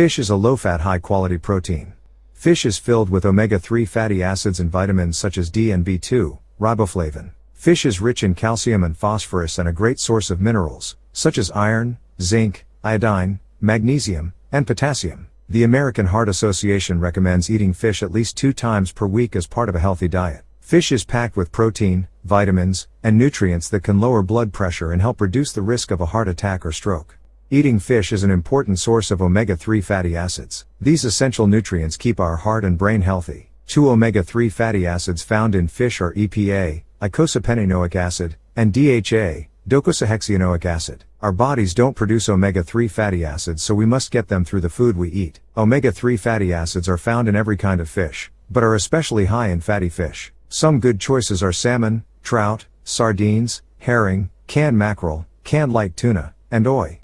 Fish is a low-fat high-quality protein. Fish is filled with omega-3 fatty acids and vitamins such as D and B2, riboflavin. Fish is rich in calcium and phosphorus and a great source of minerals, such as iron, zinc, iodine, magnesium, and potassium. The American Heart Association recommends eating fish at least 2 times per week as part of a healthy diet. Fish is packed with protein, vitamins, and nutrients that can lower blood pressure and help reduce the risk of a heart attack or stroke. Eating fish is an important source of omega-3 fatty acids. These essential nutrients keep our heart and brain healthy. 2 omega-3 fatty acids found in fish are EPA, eicosapentaenoic acid, and DHA, docosahexaenoic acid. Our bodies don't produce omega-3 fatty acids, so we must get them through the food we eat. Omega-3 fatty acids are found in every kind of fish, but are especially high in fatty fish. Some good choices are salmon, trout, sardines, herring, canned mackerel, canned light tuna, and oi.